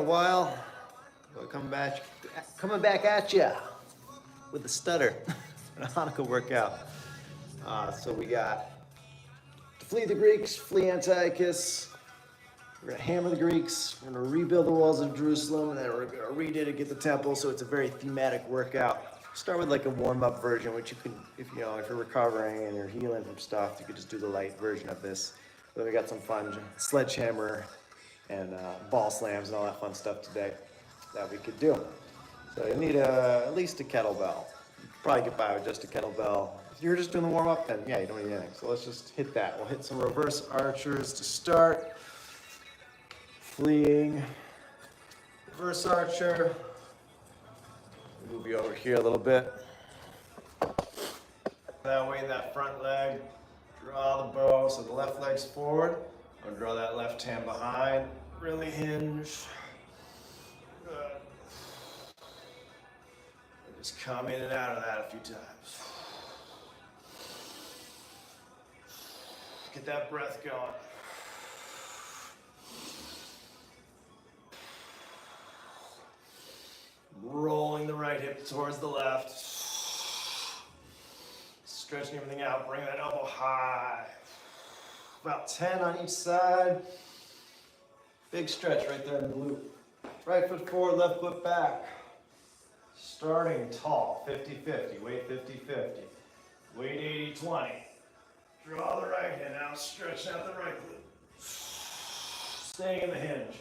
while. We're coming back at you with a stutter for a Hanukkah workout. So we got to flee the Greeks, flee Antiochus. We're gonna hammer the Greeks. We're gonna rebuild the walls of Jerusalem, and then we're gonna rededicate the temple. So it's a very thematic workout. Start with like a warm-up version, which you can, if you're recovering and you're healing from stuff, you could just do the light version of this. But then we got some fun sledgehammer and ball slams and all that fun stuff today that we could do. So you need at least a kettlebell. You could probably get by with just a kettlebell. If you're just doing the warm-up, then yeah, you don't need anything. So let's just hit that. We'll hit some reverse archers to start. Fleeing, reverse archer. Move you over here a little bit. That way, that front leg. Draw the bow so the left leg's forward. I'll draw that left hand behind. Really hinge. Good. And just come in and out of that a few times. Get that breath going. Rolling the right hip towards the left. Stretching everything out. Bring that elbow high. About 10 on each side. Big stretch right there in the glute. Right foot forward, left foot back. Starting tall, 50-50. Weight 50-50. Weight 80-20. Draw the right hand out. Stretch out the right glute. Staying in the hinge.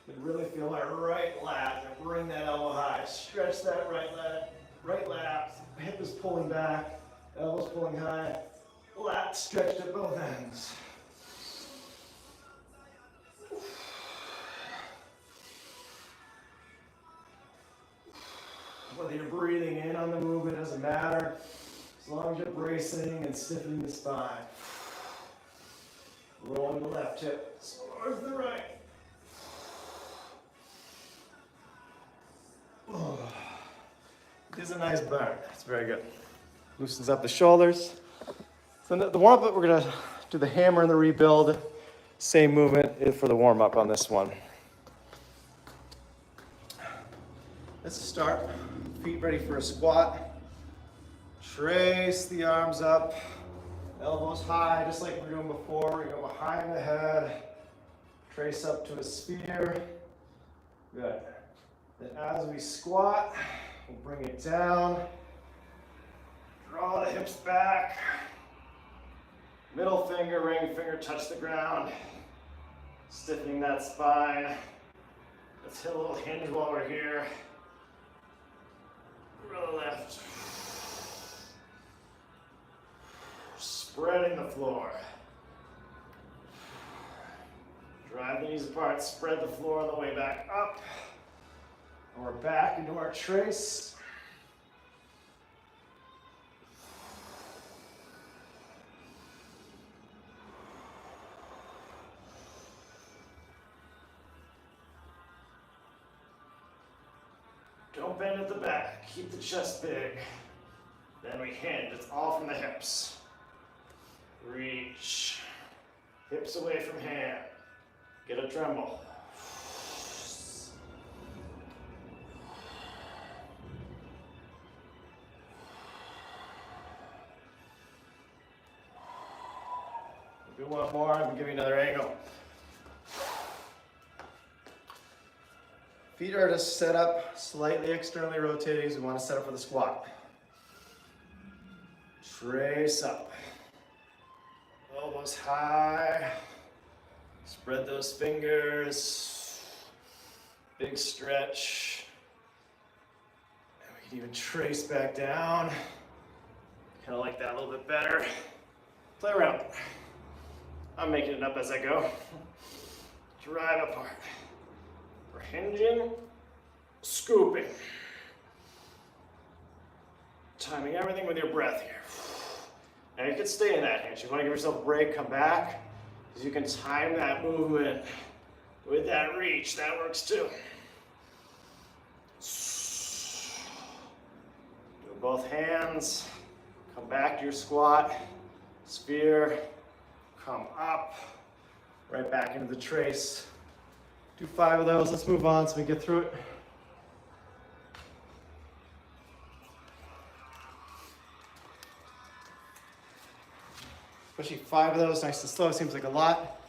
You really feel that right lat and bring that elbow high. Stretch that right lat. Hip is pulling back, elbow's pulling high. Lat stretched at both ends. Whether you're breathing in on the movement doesn't matter, as long as you're bracing and stiffening the spine. Rolling the left hip towards the right. It is a nice burn. It's very good. Loosens up the shoulders. So the warm-up, we're going to do the hammer and the rebuild. Same movement for the warm-up on this one. Let's start. Feet ready for a squat. Trace the arms up. Elbows high, just like we were doing before. We're going to go behind the head. Trace up to a sphere. Good. Then as we squat, we'll bring it down. Draw the hips back. Middle finger, ring finger touch the ground. Stiffening that spine. Let's hit a little hinge while we're here. Roll the left. Spreading the floor. Drive the knees apart, spread the floor on the way back up. And we're back into our trace. Don't bend at the back. Keep the chest big. Then we hinge. It's all from the hips. Reach. Hips away from hand. Get a tremble. Do one more, I'm gonna give you another angle. Feet are just set up, slightly externally rotating, so we want to set up for the squat. Trace up. Elbows high. Spread those fingers. Big stretch. And we can even trace back down. Kind of like that a little bit better. Play around. I'm making it up as I go. Drive apart. We're hinging, scooping. Timing everything with your breath here. Now you can stay in that hinge. You want to give yourself a break, come back, because you can time that movement with that reach. That works too. Do both hands. Come back to your squat. Sphere. Come up. right back into the trace. Do 5 of those. Let's move on so we get through it. Especially 5 of those, nice and slow, seems like a lot.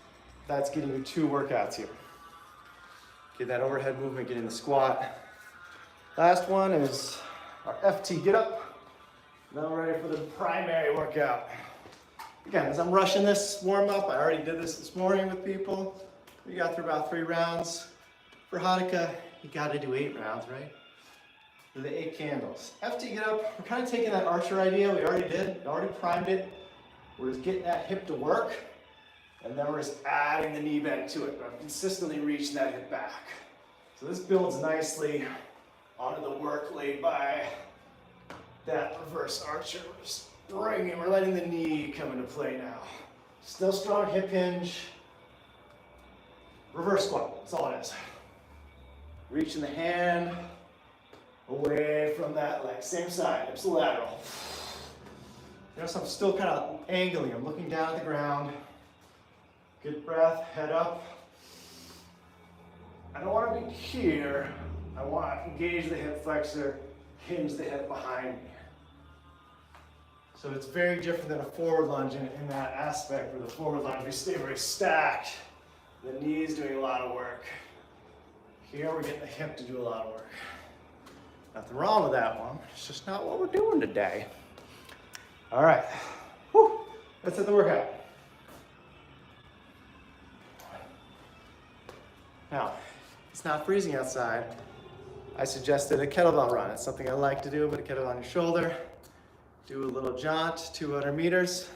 That's getting you 2 workouts here. Get that overhead movement, get in the squat. Last one is our FT get up. Now we're ready for the primary workout. Again, as I'm rushing this warm up, I already did this morning with people. We got through about 3 rounds. For Hanukkah, you gotta do 8 rounds, right? Do the 8 candles. FT get up, we're kind of taking that archer idea we already did, we already primed it. We're just getting that hip to work, and then we're just adding the knee bend to it. I'm consistently reaching that hip back. So this builds nicely onto the work laid by that reverse archer. We're just bringing, we're letting the knee come into play now. Still strong hip hinge. Reverse squat, that's all it is. Reaching the hand away from that leg. Same side, ipsilateral. Notice I'm still kind of angling. I'm looking down at the ground. Good breath, head up. I don't want to be here. I want to engage the hip flexor, hinge the hip behind me. So it's very different than a forward lunge in that aspect, where the forward lunge, we stay very stacked. The knee's doing a lot of work. Here we're getting the hip to do a lot of work. Nothing wrong with that one. It's just not what we're doing today. All right, whew. Let's hit the workout. Now, it's not freezing outside. I suggested a kettlebell run. It's something I like to do, but a kettlebell on your shoulder. Do a little jaunt, 200 meters.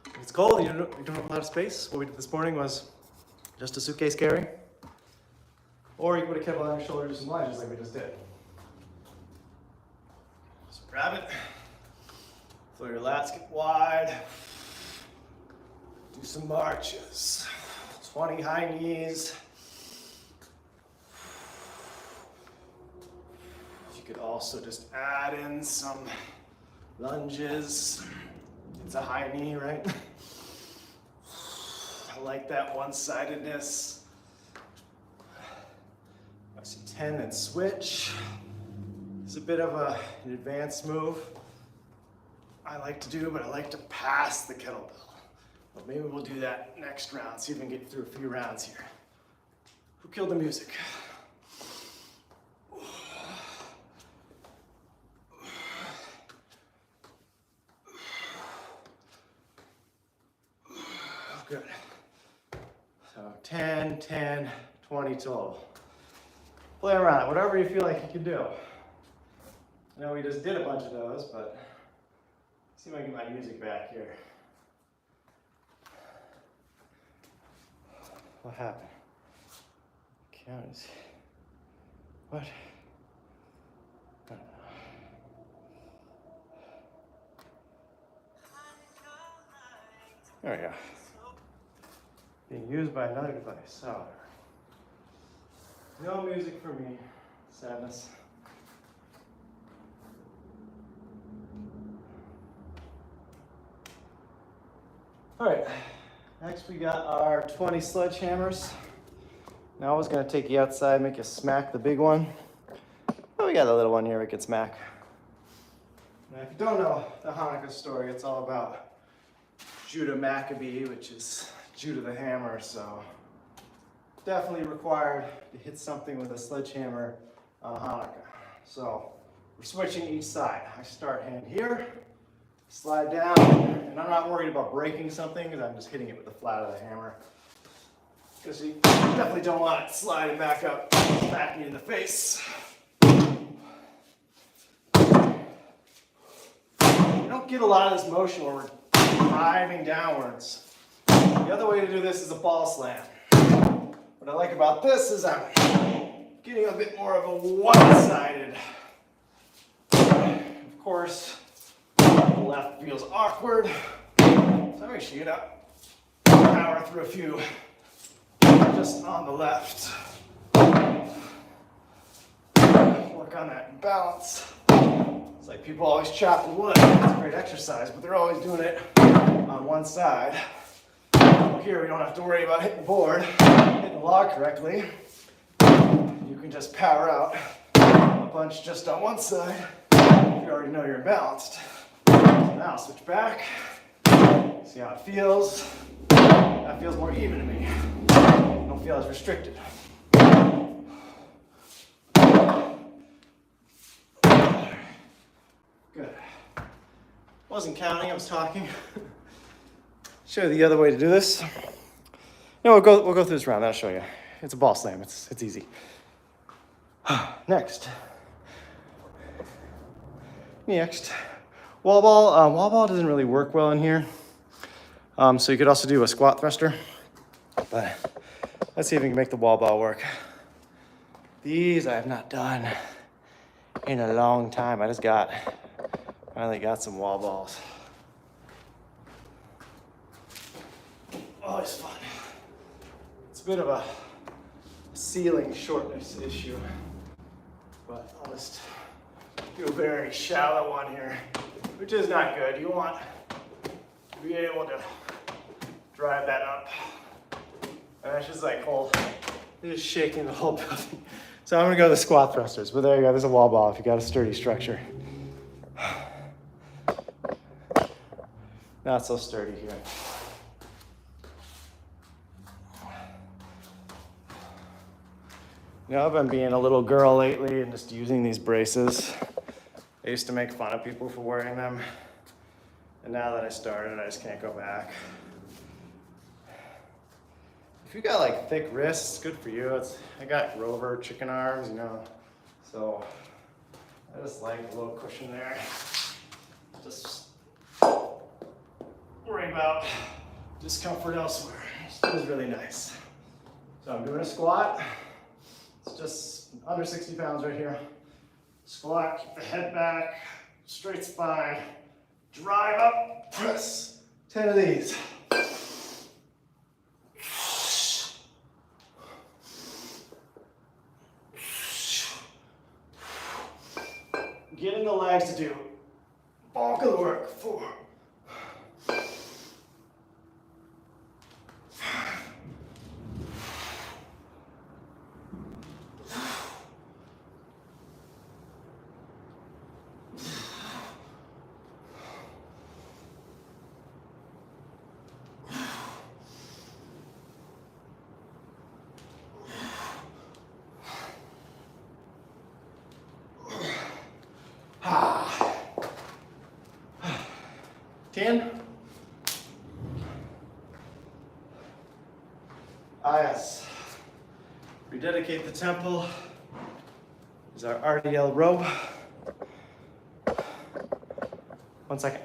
If it's cold, you don't have a lot of space. What we did this morning was just a suitcase carry. Or you can put a kettlebell on your shoulder, do some lunges like we just did. So grab it, flow your lats, get wide. Do some marches. 20 high knees. You could also just add in some lunges. It's a high knee, right? I like that one-sidedness. I see 10 and switch. It's a bit of an advanced move I like to do, but I like to pass the kettlebell. But maybe we'll do that next round, see if we can get through a few rounds here. Who killed the music? Good. So 10, 10, 20 total. Play around, whatever you feel like you can do. I know we just did a bunch of those, but let's see if I can get my music back here. What happened? Counties. What? I don't know. There we go. Being used by another device. Oh. No music for me. Sadness. All right. Next we got our 20 sledgehammers. Now I was gonna take you outside, make you smack the big one. But we got a little one here we can smack. Now if you don't know the Hanukkah story, it's all about Judah Maccabee, which is Judah the hammer, so definitely required to hit something with a sledgehammer on Hanukkah. So we're switching each side. I start hand here, slide down, and I'm not worried about breaking something because I'm just hitting it with the flat of the hammer. Because you definitely don't want it sliding back up, smacking you in the face. You don't get a lot of this motion where we're driving downwards. The other way to do this is a ball slam. What I like about this is I'm getting a bit more of a one-sided. Of course, the left feels awkward, so make sure you get up, power through a few just on the left. Work on that balance. It's like people always chopping wood. It's a great exercise, but they're always doing it on one side. Here we don't have to worry about hitting the board, hitting the log correctly. You can just power out a bunch just on one side. You already know you're imbalanced. So now I'll switch back. See how it feels. That feels more even to me. Don't feel as restricted. Good. Wasn't counting, I was talking. Show you the other way to do this. No, we'll go through this round. I'll show you. It's a ball slam. It's easy. Next. Wall ball. Wall ball doesn't really work well in here. So you could also do a squat thruster. But let's see if we can make the wall ball work. These I have not done in a long time. I just finally got some wall balls. Always fun. It's a bit of a ceiling shortness issue, but I'll just do a very shallow one here, which is not good. You want to be able to drive that up. And that's just like just shaking the whole building. So I'm gonna go to the squat thrusters, but there you go, there's a wall ball if you got a sturdy structure. Not so sturdy here. You know, I've been being a little girl lately and just using these braces. I used to make fun of people for wearing them. And now that I started, I just can't go back. If you got like thick wrists, good for you. I got Rover chicken arms, you know. So I just like a little cushion there. Just worry about discomfort elsewhere. It was really nice. So I'm doing a squat. It's just under 60 pounds right here. Squat, keep the head back, straight spine, drive up, press. 10 of these. Getting the legs to do bulk of the work. 4. Ah. 10. Yes. Rededicate the temple. Is our RDL row. 1 second.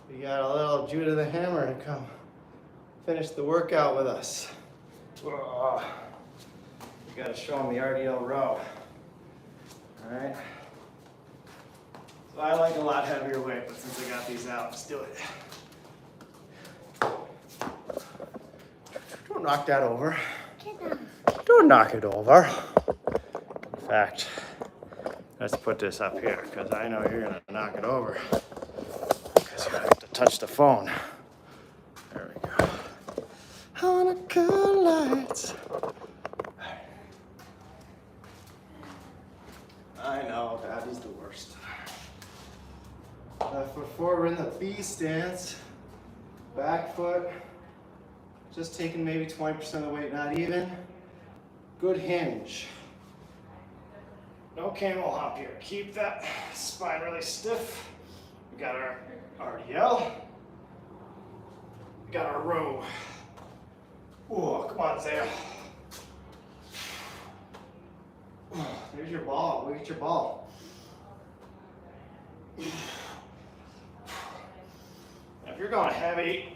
We got a little Judah the Hammer to come finish the workout with us. You gotta show him the RDL row. All right. So I like a lot heavier weight, but since I got these out, let's do it. Don't knock that over. Don't knock it over. In fact, let's put this up here because I know you're gonna knock it over. Because you have to touch the phone. There we go. Hanukkah lights. I know, that is the worst. Left foot forward in the B stance. Back foot. Just taking maybe 20% of the weight, not even. Good hinge. No camel hop here. Keep that spine really stiff. We got our RDL. We got our row. Oh, come on, Zaya. There's your ball. Look at your ball. And if you're going heavy,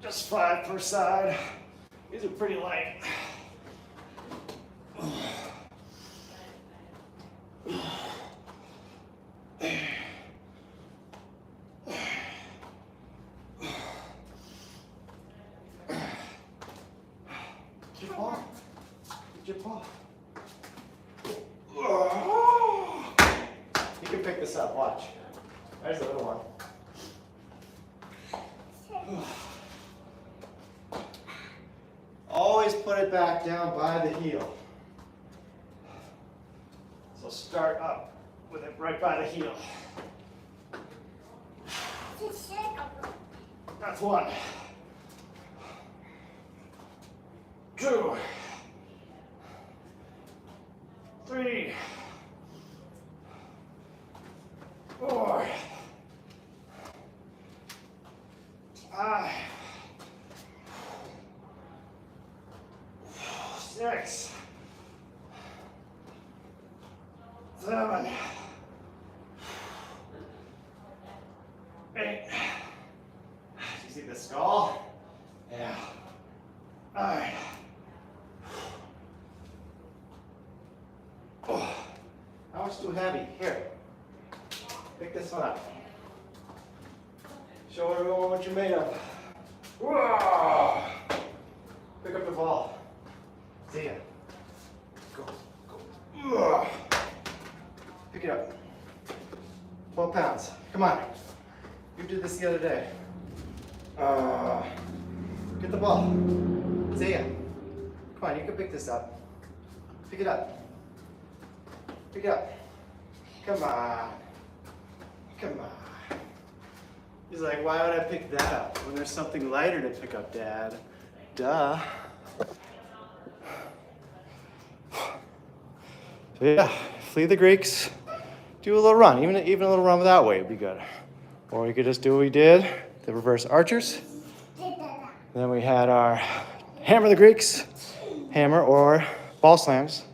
just 5 per side. These are pretty light. Get your paw. Get your paw. You can pick this up, watch. There's the little one. Always put it back down by the heel. So start up with it right by the heel. That's 1. 2. 3. 4. 5. 6. 7. 8. You see the skull? Yeah. 9. Oh, how much too heavy? Here. Pick this one up. Show everyone what you're made of. Whoa. Pick up the ball. See ya. Go. Go. Pick it up. 12 pounds. Come on. You did this the other day. Get the ball. See ya. Come on, you can pick this up. Pick it up. Pick it up. Come on. Come on. He's like, why would I pick that up when there's something lighter to pick up, Dad? Duh. So yeah, flee the Greeks. Do a little run. Even a little run without weight would be good. Or you could just do what we did, the reverse archers. Then we had our hammer the Greeks, hammer or ball slams,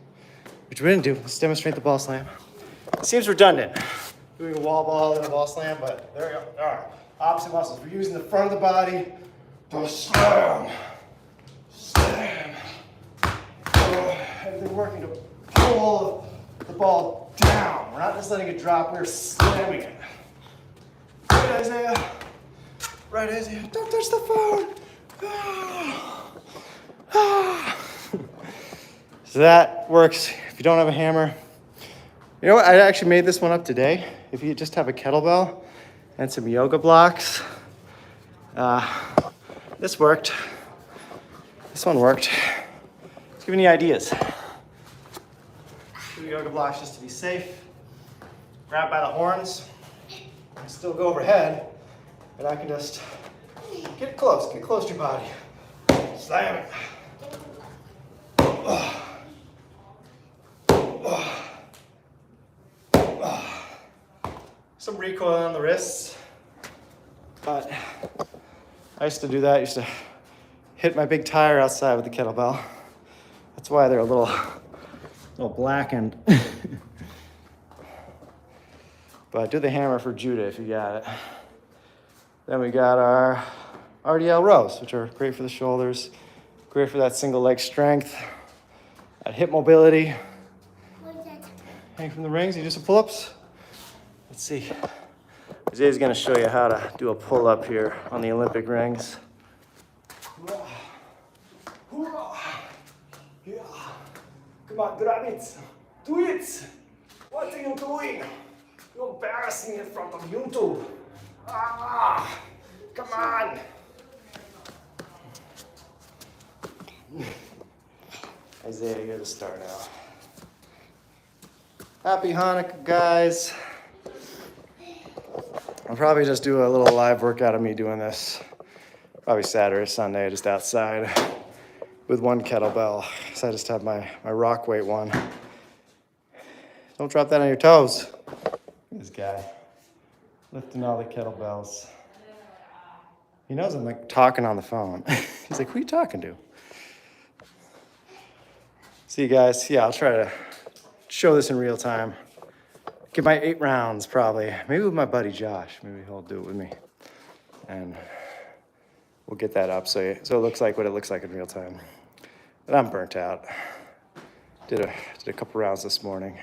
which we didn't do. Let's demonstrate the ball slam. It seems redundant, doing a wall ball and a ball slam, but there we go. All right, opposite muscles. We're using the front of the body to slam, slam. And they're working to pull the ball down. We're not just letting it drop, we're slamming it. Right, Isaiah. Right, Isaiah. Don't touch the phone. So that works if you don't have a hammer. You know what? I actually made this one up today. If you just have a kettlebell and some yoga blocks, this worked. This one worked. Let's give you any ideas. 2 yoga blocks just to be safe. Grab by the horns. I still go overhead, and I can just get close to your body. Slam it. Some recoil on the wrists, but I used to do that. I used to hit my big tire outside with the kettlebell. That's why they're a little blackened. But do the hammer for Judah if you got it. Then we got our RDL rows, which are great for the shoulders, great for that single leg strength, that hip mobility. Hang from the rings, you do some pull-ups. Let's see. Isaiah's gonna show you how to do a pull-up here on the Olympic rings. Yeah. Come on, grab it. Do it. What are you doing? You're embarrassing in front of YouTube. Come on. Isaiah, you're the star now. Happy Hanukkah, guys. I'll probably just do a little live workout of me doing this. Probably Saturday, Sunday, just outside with one kettlebell. So I just have my rock weight one. Don't drop that on your toes. This guy lifting all the kettlebells. He knows I'm like talking on the phone. He's like, who are you talking to? See you guys. Yeah, I'll try to show this in real time. Get my 8 rounds probably. Maybe with my buddy Josh. Maybe he'll do it with me. and we'll get that up so it looks like what it looks like in real time. But I'm burnt out. Did a couple rounds this morning.